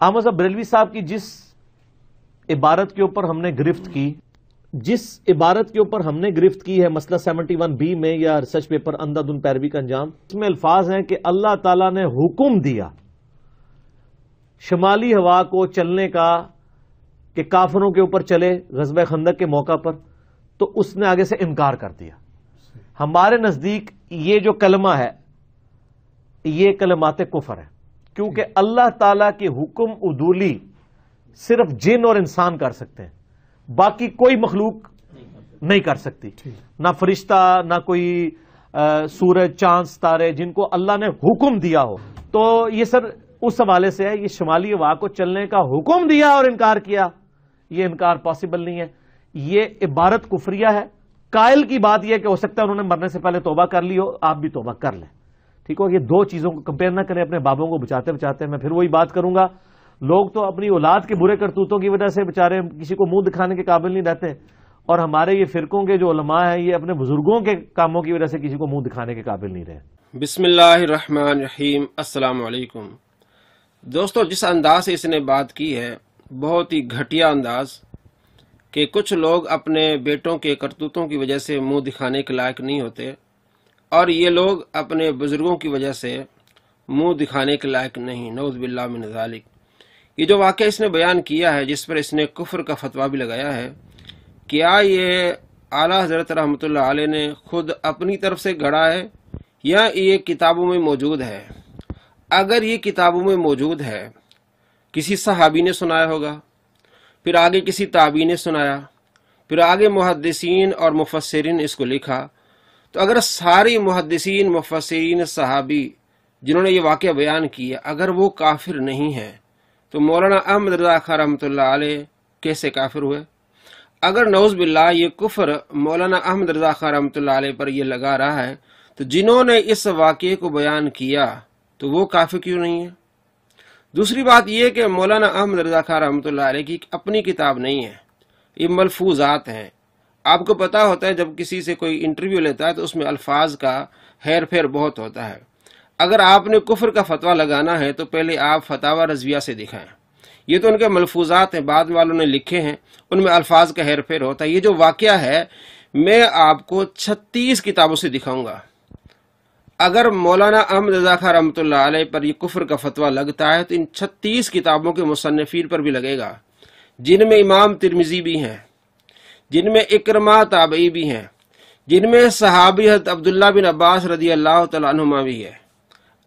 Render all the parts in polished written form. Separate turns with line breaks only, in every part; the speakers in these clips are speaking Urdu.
احمد صاحب بریلوی صاحب کی جس عبارت کے اوپر ہم نے گرفت کی ہے مسئلہ 71B میں یا ریسرچ پیپر اندھا دھند پیروی کا انجام، اس میں الفاظ ہیں کہ اللہ تعالیٰ نے حکم دیا شمالی ہوا کو چلنے کا کہ کافروں کے اوپر چلے غزوہ خندق کے موقع پر، تو اس نے آگے سے انکار کر دیا۔ ہمارے نزدیک یہ جو کلمہ ہے یہ کلمات کفر ہے، کیونکہ اللہ تعالیٰ کی حکم عدولی صرف جن اور انسان کر سکتے ہیں، باقی کوئی مخلوق نہیں کر سکتی، نہ فرشتہ، نہ کوئی سورج چاند ستارے جن کو اللہ نے حکم دیا ہو۔ تو یہ سر اس حوالے سے ہے، یہ شمالی ہوا کو چلنے کا حکم دیا اور انکار کیا، یہ انکار پاسبل نہیں ہے، یہ عبارت کفریہ ہے۔ قائل کی بات یہ کہ ہو سکتا ہے انہوں نے مرنے سے پہلے توبہ کر لی ہو، آپ بھی توبہ کر لیں، ٹھیک ہو۔ یہ دو چیزوں کو کمپیئر نہ کریں اپنے بابوں کو بچاتے بچاتے۔ میں پھر وہی بات کروں گا، لوگ تو اپنی اولاد کے برے کرتوتوں کی وجہ سے بےچارے کسی کو منہ دکھانے کے قابل نہیں رہتے، اور ہمارے یہ فرقوں کے جو علماء ہیں یہ اپنے بزرگوں کے کاموں کی وجہ سے کسی کو منہ دکھانے کے قابل نہیں رہے۔
بسم اللہ الرحمن الرحیم۔ السلام علیکم دوستو، جس انداز سے اس نے بات کی ہے بہت ہی گھٹیا انداز، کہ کچھ لوگ اپنے بیٹوں کے کرتوتوں کی وجہ سے منہ دکھانے کے لائق نہیں ہوتے، اور یہ لوگ اپنے بزرگوں کی وجہ سے منہ دکھانے کے لائق نہیں، نعوذ باللہ من ذالک۔ یہ جو واقعہ اس نے بیان کیا ہے، جس پر اس نے کفر کا فتویٰ بھی لگایا ہے، کیا یہ اعلیٰ حضرت رحمۃ اللہ علیہ نے خود اپنی طرف سے گھڑا ہے یا یہ کتابوں میں موجود ہے؟ اگر یہ کتابوں میں موجود ہے، کسی صحابی نے سنایا ہوگا، پھر آگے کسی تابعی نے سنایا، پھر آگے محدثین اور مفسرین نے اس کو لکھا، تو اگر ساری محدثین، مفسرین، صحابی جنہوں نے یہ واقعہ بیان کیا اگر وہ کافر نہیں ہیں، تو مولانا احمد رضا خان رحمۃ اللہ علیہ کیسے کافر ہوئے؟ اگر نعوذ باللہ یہ کفر مولانا احمد رضا خان رحمۃ اللہ علیہ پر یہ لگا رہا ہے، تو جنہوں نے اس واقعے کو بیان کیا تو وہ کافر کیوں نہیں ہے؟ دوسری بات یہ کہ مولانا احمد رضا خان رحمۃ اللہ علیہ کی اپنی کتاب نہیں ہے، یہ ملفوظات ہیں۔ آپ کو پتا ہوتا ہے جب کسی سے کوئی انٹرویو لیتا ہے تو اس میں الفاظ کا ہیر پھیر بہت ہوتا ہے۔ اگر آپ نے کفر کا فتویٰ لگانا ہے تو پہلے آپ فتاوی رضویہ سے دکھائیں، یہ تو ان کے ملفوظات ہیں، بعد والوں نے لکھے ہیں، ان میں الفاظ کا ہیر پھیر ہوتا ہے۔ یہ جو واقعہ ہے میں آپ کو 36 کتابوں سے دکھاؤں گا۔ اگر مولانا احمد رضا خان رحمۃ اللہ علیہ پر یہ کفر کا فتویٰ لگتا ہے تو ان 36 کتابوں کے مصنفین پر بھی لگے گا، جن میں امام ترمذی بھی ہیں، جن میں اکرمہ تابعی بھی ہیں، جن میں صحابی حضرت عبداللہ بن عباس رضی اللہ تعالیٰ عنہما بھی ہے۔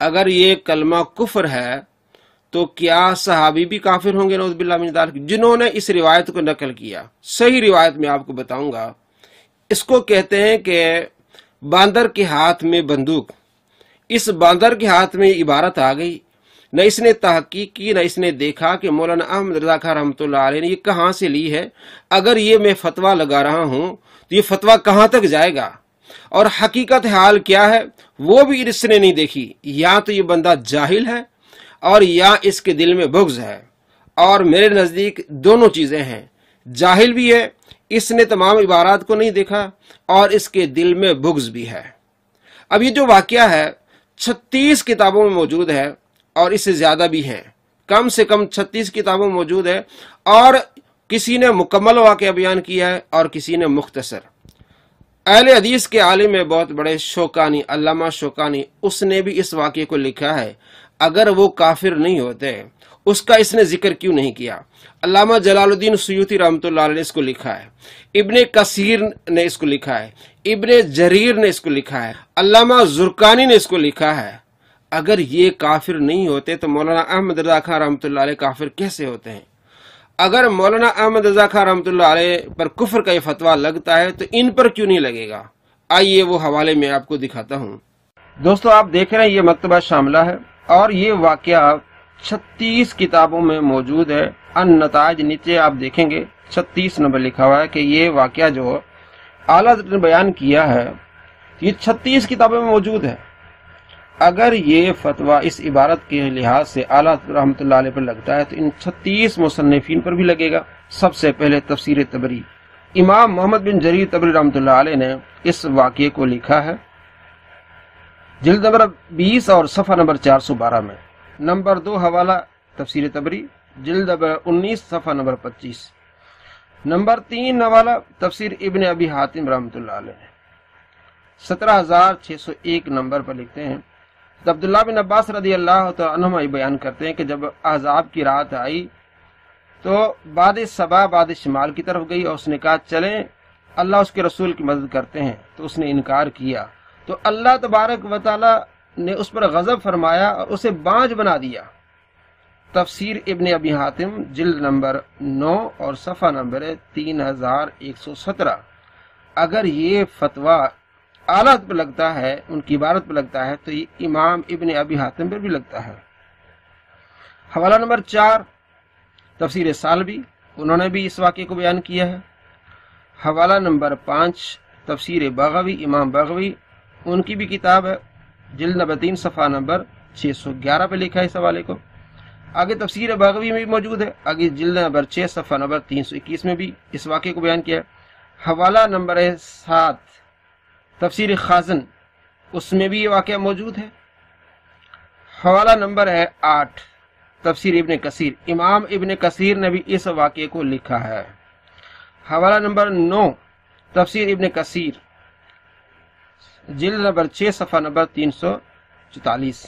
اگر یہ کلمہ کفر ہے تو کیا صحابی بھی کافر ہوں گے؟ نعوذ باللہ من ذالک۔ جنہوں نے اس روایت کو نقل کیا، صحیح روایت میں آپ کو بتاؤں گا، اس کو کہتے ہیں کہ باندر کے ہاتھ میں بندوق۔ اس باندر کے ہاتھ میں عبارت آ گئی، نہ اس نے تحقیق کی، نہ اس نے دیکھا کہ مولانا احمد رضا خان رحمۃ اللہ علیہ نے یہ کہاں سے لی ہے۔ اگر یہ میں فتویٰ لگا رہا ہوں تو یہ فتویٰ کہاں تک جائے گا اور حقیقت حال کیا ہے وہ بھی اس نے نہیں دیکھی۔ یا تو یہ بندہ جاہل ہے اور یا اس کے دل میں بغض ہے، اور میرے نزدیک دونوں چیزیں ہیں، جاہل بھی ہے، اس نے تمام عبارات کو نہیں دیکھا، اور اس کے دل میں بغض بھی ہے۔ اب یہ جو واقعہ ہے 36 کتابوں میں موجود ہے، اور اس سے زیادہ بھی ہیں، کم سے کم 36 کتابوں میں موجود ہے، اور کسی نے مکمل واقعہ بیان کیا ہے اور کسی نے مختصر۔ اہل حدیث کے عالم میں بہت بڑے شوکانی، علامہ شوکانی، اس نے بھی اس واقعے کو لکھا ہے۔ اگر وہ کافر نہیں ہوتے اس کا اس نے ذکر کیوں نہیں کیا؟ علامہ جلال الدین سیوطی رحمۃ اللہ علیہ نے اس کو لکھا ہے، ابن کثیر نے اس کو لکھا ہے، ابن جریر نے اس کو لکھا ہے، علامہ زرقانی نے اس کو لکھا ہے۔ اگر یہ کافر نہیں ہوتے تو مولانا احمد رضا خان رحمۃ اللہ علیہ کافر کیسے ہوتے ہیں؟ اگر مولانا احمد رضا خان رحمۃ اللہ علیہ پر کفر کا یہ فتویٰ لگتا ہے تو ان پر کیوں نہیں لگے گا؟ آئیے وہ حوالے میں آپ کو دکھاتا ہوں۔ دوستو آپ دیکھ رہے ہیں یہ مکتبہ شاملہ ہے، اور یہ واقعہ 36 کتابوں میں موجود ہے۔ النتائج نیچے آپ دیکھیں گے 36 نمبر لکھا ہوا ہے کہ یہ واقعہ جو اعلیٰ حضرت نے بیان کیا ہے یہ 36 کتابوں میں موجود ہے۔ اگر یہ فتویٰ اس عبارت کے لحاظ سے اعلیٰ رحمۃ اللہ علیہ پر لگتا ہے تو ان 36 مصنفین پر بھی لگے گا۔ سب سے پہلے تفسیر طبری، امام محمد بن جریر طبری رحمۃ اللہ علیہ نے اس واقعے کو لکھا ہے جلد نمبر 20 اور صفحہ نمبر 412 میں۔ نمبر 2 حوالہ تفسیر طبری، جلد نمبر 19 صفحہ نمبر 25۔ نمبر 3 حوالہ تفسیر ابن ابی حاتم رحمۃ اللہ علیہ 17601 نمبر پر لکھتے ہیں، عبداللہ بن عباس رضی اللہ تعالیٰ عنہما بیان کرتے ہیں کہ جب احزاب کی رات آئی تو باد صبا باد شمال کی طرف گئی اور اس نے کہا چلیں اللہ اس کے رسول کی مدد کرتے ہیں، تو اس نے انکار کیا تو اللہ تبارک و تعالی نے اس پر غضب فرمایا اور اسے بانجھ بنا دیا۔ تفسیر ابن ابی حاتم جلد نمبر 9 اور صفحہ نمبر 3117۔ اگر یہ فتویٰ اعلیٰ پر لگتا ہے، ان کی عبارت پر لگتا ہے، تو یہ امام ابن ابی حاتم پر بھی لگتا ہے۔ حوالہ نمبر 4 تفسیر سالبی، انہوں نے بھی اس واقعے کو بیان کیا ہے۔ حوالہ نمبر 5 تفسیر بغوی، امام بغوی، ان کی بھی کتاب ہے، جلد نمبر 3 صفحہ نمبر 611 پہ لکھا ہے اس حوالے کو۔ آگے تفسیر بغوی میں بھی موجود ہے، آگے جلد نمبر 6 صفحہ نمبر 321 میں بھی اس واقعے کو بیان کیا ہے۔ حوالہ نمبر 7 تفسیر خازن، اس میں بھی یہ واقعہ موجود ہے۔ حوالہ نمبر ہے 8 تفسیر ابن کثیر، امام ابن کثیر نے بھی اس واقعے کو لکھا ہے۔ حوالہ نمبر 9 تفسیر ابن کثیر، جلد نمبر 6 صفحہ نمبر 344۔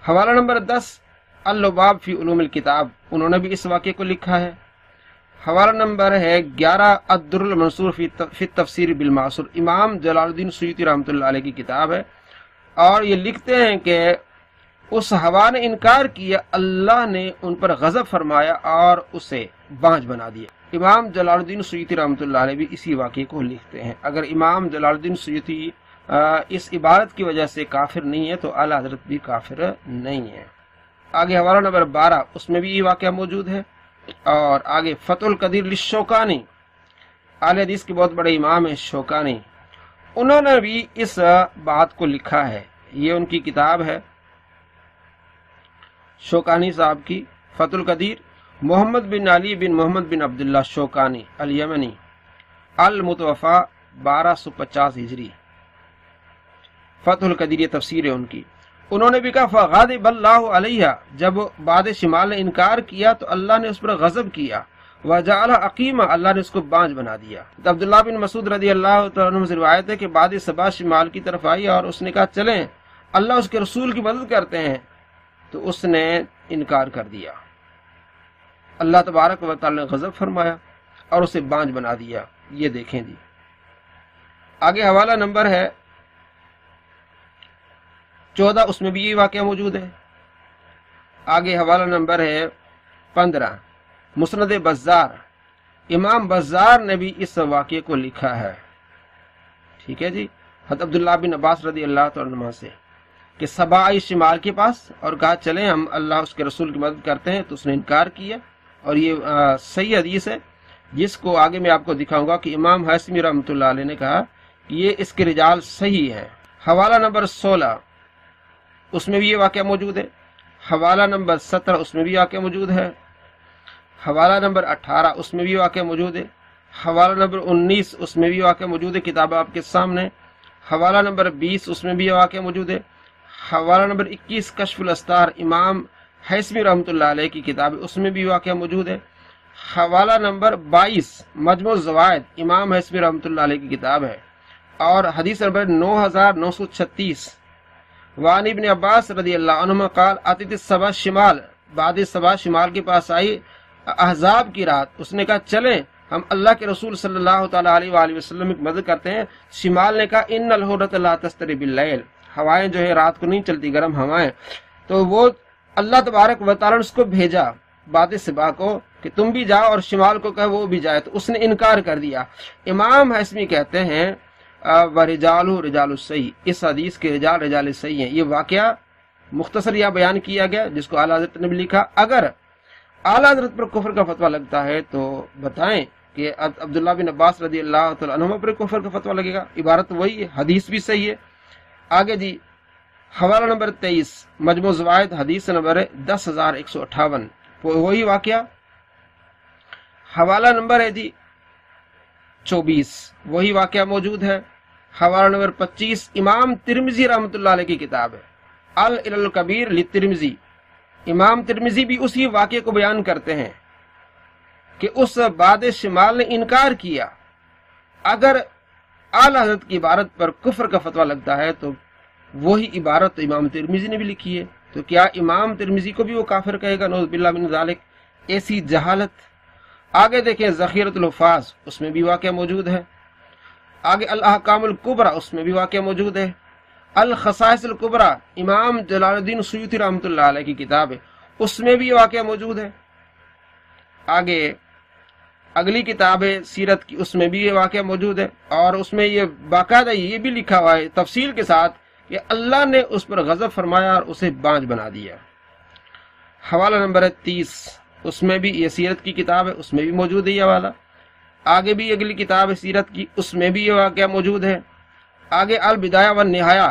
حوالہ نمبر 10 اللباب فی علوم الکتاب، انہوں نے بھی اس واقعے کو لکھا ہے۔ حوالہ نمبر ہے 11 الدر المنصور فی تفسیر بالمعصور، امام جلال الدین سیوطی رحمۃ اللہ علیہ کی کتاب ہے، اور یہ لکھتے ہیں کہ اس ہوا نے انکار کیا، اللہ نے ان پر غضب فرمایا اور اسے بانجھ بنا دیا۔ امام جلال الدین سیوطی رحمۃ اللہ علیہ بھی اسی واقعے کو لکھتے ہیں۔ اگر امام جلال الدین سیوطی اس عبارت کی وجہ سے کافر نہیں ہے تو اعلیٰ حضرت بھی کافر نہیں ہے۔ آگے حوالہ نمبر 12، اس میں بھی یہ واقعہ موجود ہے۔ اور آگے فتح القدیر للشوکانی، اہل حدیث کے بہت بڑے امام ہیں شوکانی، انہوں نے بھی اس بات کو لکھا ہے، یہ ان کی کتاب ہے شوکانی صاحب کی، فتح القدیر، محمد بن علی بن محمد بن عبداللہ شوکانی الیمنی، المتوفا 1250 ہجری، فتح القدیر یہ تفسیر ہے ان کی۔ انہوں نے بھی کہا فغاضب اللہ علیہ، جب باد شمال نے انکار کیا تو اللہ نے اس پر غضب کیا، وجعل عقیمہ، اللہ نے اس کو بانجھ بنا دیا۔ عبداللہ بن مسعود رضی اللہ تعالیٰ عنہ سے روایت ہے کہ باد صبا شمال کی طرف آئی اور اس نے کہا چلیں اللہ اس کے رسول کی مدد کرتے ہیں، تو اس نے انکار کر دیا، اللہ تبارک و تعالی نے غضب فرمایا اور اسے بانجھ بنا دیا۔ یہ دیکھیں جی، آگے حوالہ نمبر ہے 14، اس میں بھی یہ واقعہ موجود ہے۔ آگے حوالہ نمبر ہے 15 مسند بزار، امام بزار نے بھی اس واقعے کو لکھا ہے، ٹھیک ہے جی، حضرت عبداللہ بن عباس رضی اللہ تعالیٰ عنہ سے کہ صبا آئی شمال کے پاس اور کہا چلیں ہم اللہ اس کے رسول کی مدد کرتے ہیں، تو اس نے انکار کیا، اور یہ صحیح حدیث ہے جس کو آگے میں آپ کو دکھاؤں گا کہ امام حاسمی رحمۃ اللہ علیہ نے کہا کہ یہ اس کے رجال صحیح ہے۔ حوالہ نمبر 16 اس میں بھی یہ واقعہ موجود ہے۔ حوالہ نمبر 17 اس میں بھی واقعہ موجود ہے۔ حوالہ نمبر 18 اس میں بھی واقعہ موجود ہے۔ حوالہ نمبر 19 اس میں بھی واقعہ موجود ہے، کتاب آپ کے سامنے۔ حوالہ نمبر 20 اس میں بھی واقعہ موجود ہے۔ حوالہ نمبر 21 کشف الاستار، امام حیثمی رحمۃ اللہ علیہ کی کتاب ہے، اس میں بھی واقعہ موجود ہے۔ حوالہ نمبر 22 مجموع الزوائد، امام حیثمی رحمۃ اللہ علیہ کی کتاب ہے، اور حدیث نمبر 9936 وعن ابن عباس رضی اللہ عنہما قال اتت الصبا شمال، بعد صبا شمال کے پاس آئی احزاب کی رات، اس نے کہا چلیں ہم اللہ کے رسول صلی اللہ تعالی علیہ وآلہ وسلم کی مدد کرتے ہیں۔ شمال نے کہا ان الحرۃ لا تستری باللیل، ہوائیں جو ہے رات کو نہیں چلتی، گرم ہوائیں، تو وہ اللہ تبارک و تعالی نے اس کو بھیجا باد صبا کو کہ تم بھی جاؤ، اور شمال کو کہا وہ بھی جائے، تو اس نے انکار کر دیا۔ امام حسمی کہتے ہیں ورجال رجال الصحیح، اس حدیث کے رجال رجال صحیح ہیں۔ یہ واقعہ مختصر یہاں بیان کیا گیا جس کو اعلیٰ حضرت نے بھی لکھا۔ اگر اعلیٰ حضرت پر کفر کا فتویٰ لگتا ہے تو بتائیں کہ عبداللہ بن عباس رضی اللہ تعالیٰ عنہ پر کفر کا فتویٰ لگے گا، عبارت وہی ہے، حدیث بھی صحیح ہے۔ آگے جی حوالہ نمبر 23 مجموع زوائد، حدیث نمبر 10158 وہی واقعہ۔ حوالہ نمبر ہے جی 24 وہی واقعہ موجود ہے۔ حوالہ نمبر 25 امام ترمذی رحمۃ اللہ علیہ کی کتاب ہے العلل الکبیر للترمذی، امام ترمذی بھی اسی واقعے کو بیان کرتے ہیں کہ اس باد شمال نے انکار کیا۔ اگر اعلی حضرت کی عبارت پر کفر کا فتویٰ لگتا ہے تو وہی عبارت امام ترمذی نے بھی لکھی ہے، تو کیا امام ترمذی کو بھی وہ کافر کہے گا؟ نعوذ باللہ من ذالک، ایسی جہالت۔ آگے دیکھیں ذخیرۃ الحفاظ، اس میں بھی واقعہ موجود ہے۔ آگے الاحکام الکبریٰ، اس میں بھی واقعہ موجود ہے۔ الخصائص الکبریٰ، امام جلال الدین سیوطی رحمۃ اللہ علیہ کی کتاب ہے، اس میں بھی یہ واقعہ موجود ہے۔ آگے اگلی کتاب ہے سیرت کی، اس میں بھی یہ واقعہ موجود ہے، اور اس میں یہ باقاعدہ یہ بھی لکھا ہوا ہے تفصیل کے ساتھ کہ اللہ نے اس پر غضب فرمایا اور اسے بانج بنا دیا۔ حوالہ نمبر 30، اس میں بھی یہ سیرت کی کتاب ہے، اس میں بھی موجود ہے یہ حوالہ۔ آگے بھی اگلی کتاب ہے سیرت کی، اس میں بھی یہ واقعہ موجود ہے۔ آگے البدایہ والنہایہ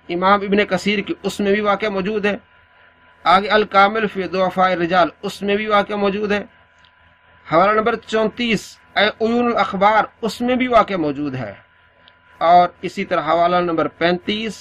امام ابن کثیر کی، اس میں بھی واقعہ موجود ہے۔ آگے الکامل فی ضعفاء الرجال، اس میں بھی واقعہ موجود ہے۔ حوالہ نمبر 34 عیون الاخبار، اس میں بھی واقعہ موجود ہے، اور اسی طرح حوالہ نمبر 35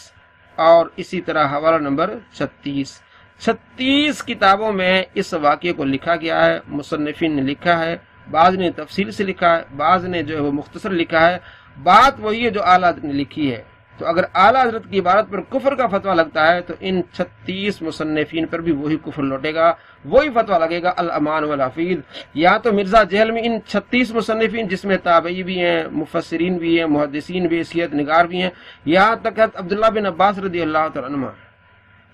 اور اسی طرح حوالہ نمبر 36 کتابوں میں اس واقعے کو لکھا گیا ہے۔ مصنفین نے لکھا ہے، بعض نے تفصیل سے لکھا ہے، بعض نے جو ہے وہ مختصر لکھا ہے۔ بات وہی ہے جو اعلیٰ حضرت نے لکھی ہے۔ تو اگر اعلیٰ حضرت کی عبارت پر کفر کا فتویٰ لگتا ہے تو ان 36 مصنفین پر بھی وہی کفر لوٹے گا، وہی فتویٰ لگے گا الامان والحفیظ۔ یا تو مرزا جہلمی ان 36 مصنفین، جس میں تابعی بھی ہیں، مفسرین بھی ہیں، محدثین بھی، سیرت نگار بھی ہیں، یہاں تک عبداللہ بن عباس رضی اللہ تعالیٰ عنہ،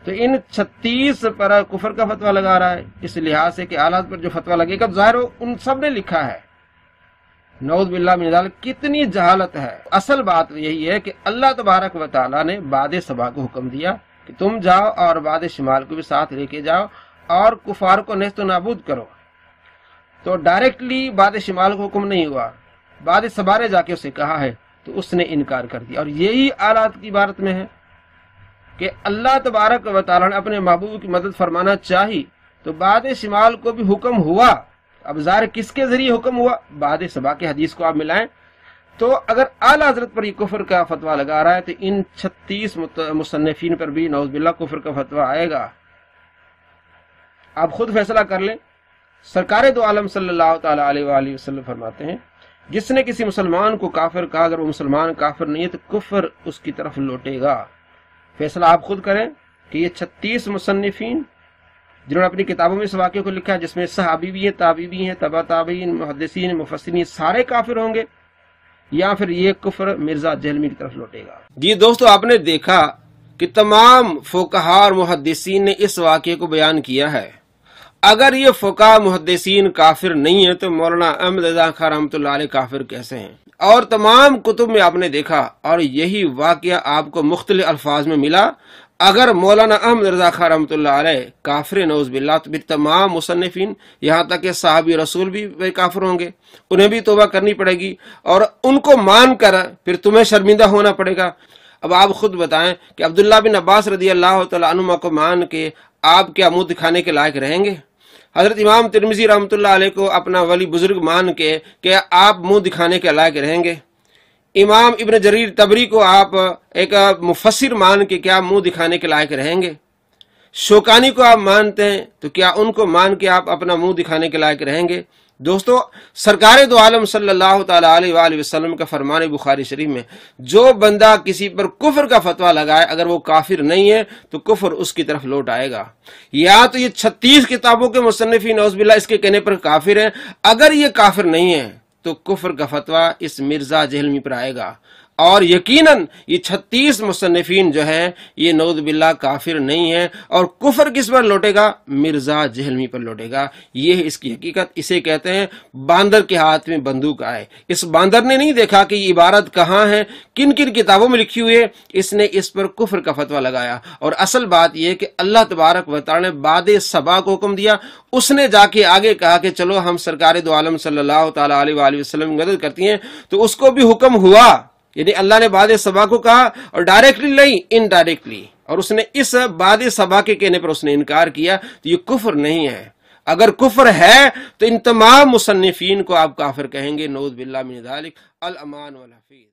تو ان 36 پر کفر کا فتویٰ لگا رہا ہے، اس لحاظ سے کہ اعلیٰ حضرت پر جو فتویٰ لگے گا ظاہر ہو ان سب نے لکھا ہے۔ نعوذ باللہ من ذالک، کتنی جہالت ہے۔ اصل بات یہی ہے کہ اللہ تبارک و تعالیٰ نے باد صبا کو حکم دیا کہ تم جاؤ اور باد شمال کو بھی ساتھ لے کے جاؤ اور کفار کو نیست و نابود کرو، تو ڈائریکٹلی باد شمال کو حکم نہیں ہوا، باد صبا نے جا کے اسے کہا ہے تو اس نے انکار کر دیا۔ اور یہی آلات کی عبارت میں ہے کہ اللہ تبارک و تعالیٰ نے اپنے محبوب کی مدد فرمانا چاہی تو باد شمال کو بھی حکم ہوا۔ اب ظاہر کس کے ذریعے حکم ہوا؟ باد صبا کے حدیث کو آپ ملائیں تو اگر اعلیٰ حضرت پر یہ کفر کا فتویٰ لگا رہا ہے تو ان 36 مصنفین پر بھی نعوذ باللہ کفر کا فتویٰ آئے گا۔ آپ خود فیصلہ کر لیں۔ سرکار دو عالم صلی اللہ تعالی علیہ وآلہ وسلم فرماتے ہیں جس نے کسی مسلمان کو کافر کہا اگر وہ مسلمان کافر نہیں ہے تو کفر اس کی طرف لوٹے گا۔ فیصلہ آپ خود کریں کہ یہ 36 مصنفین جنہوں نے اپنی کتابوں میں اس واقعے کو لکھا ہے، جس میں صحابی بھی ہیں، تابعی بھی ہیں، تبع تابعین، محدثین، مفسرین، سارے کافر ہوں گے، یا پھر یہ کفر مرزا جہلمی کی طرف لوٹے گا؟ جی دوستو، آپ نے دیکھا کہ تمام فقہاء اور محدثین نے اس واقعے کو بیان کیا ہے۔ اگر یہ فقہاء محدثین کافر نہیں ہیں تو مولانا احمد رضا خان رحمۃ اللہ علیہ کافر کیسے ہیں؟ اور تمام کتب میں آپ نے دیکھا، اور یہی واقعہ آپ کو مختلف الفاظ میں ملا۔ اگر مولانا احمد رضا خان رحمۃ اللہ علیہ کافر نعوذ باللہ تو پھر تمام مصنفین یہاں تک کہ صحابی رسول بھی کافر ہوں گے، انہیں بھی توبہ کرنی پڑے گی، اور ان کو مان کر پھر تمہیں شرمندہ ہونا پڑے گا۔ اب آپ خود بتائیں کہ عبداللہ بن عباس رضی اللہ تعالیٰ عنہما کو مان کے آپ کیا منہ دکھانے کے لائق رہیں گے؟ حضرت امام ترمذی رحمۃ اللہ علیہ کو اپنا ولی بزرگ مان کے کیا آپ منہ دکھانے کے لائق رہیں گے؟ امام ابن جریر طبری کو آپ ایک مفسر مان کے کیا منہ دکھانے کے لائق رہیں گے؟ شوکانی کو آپ مانتے ہیں تو کیا ان کو مان کے آپ اپنا منہ دکھانے کے لائق رہیں گے؟ دوستو، سرکار دو عالم صلی اللہ تعالی علیہ وآلہ وسلم کا فرمان بخاری شریف میں جو بندہ کسی پر کفر کا فتویٰ لگائے اگر وہ کافر نہیں ہے تو کفر اس کی طرف لوٹ آئے گا۔ یا تو یہ 36 کتابوں کے مصنفین نعوذ باللہ اس کے کہنے پر کافر ہیں، اگر یہ کافر نہیں ہے تو کفر کا فتویٰ اس مرزا جہلمی پر آئے گا، اور یقیناً یہ 36 مصنفین جو ہیں یہ نعوذ باللہ کافر نہیں ہیں، اور کفر کس پر لوٹے گا؟ مرزا جہلمی پر لوٹے گا۔ یہ ہے اس کی حقیقت۔ اسے کہتے ہیں باندر کے ہاتھ میں بندوق آئے۔ اس باندر نے نہیں دیکھا کہ یہ عبارت کہاں ہے، کن کن کتابوں میں لکھی ہوئی ہے، اس نے اس پر کفر کا فتویٰ لگایا۔ اور اصل بات یہ ہے کہ اللہ تبارک و تعالی نے باد صبا کو حکم دیا، اس نے جا کے آگے کہا کہ چلو ہم سرکار دو عالم صلی اللہ تعالی علیہ وآلہ وسلم کی مدد کرتی ہیں، تو اس کو بھی حکم ہوا، یعنی اللہ نے باد صبا کو کہا اور ڈائریکٹلی نہیں، انڈائریکٹلی، اور اس نے اس باد صبا کے کہنے پر اس نے انکار کیا، تو یہ کفر نہیں ہے۔ اگر کفر ہے تو ان تمام مصنفین کو آپ کافر کہیں گے، نعوذ باللہ من ذالک۔ الامان والحفیظ۔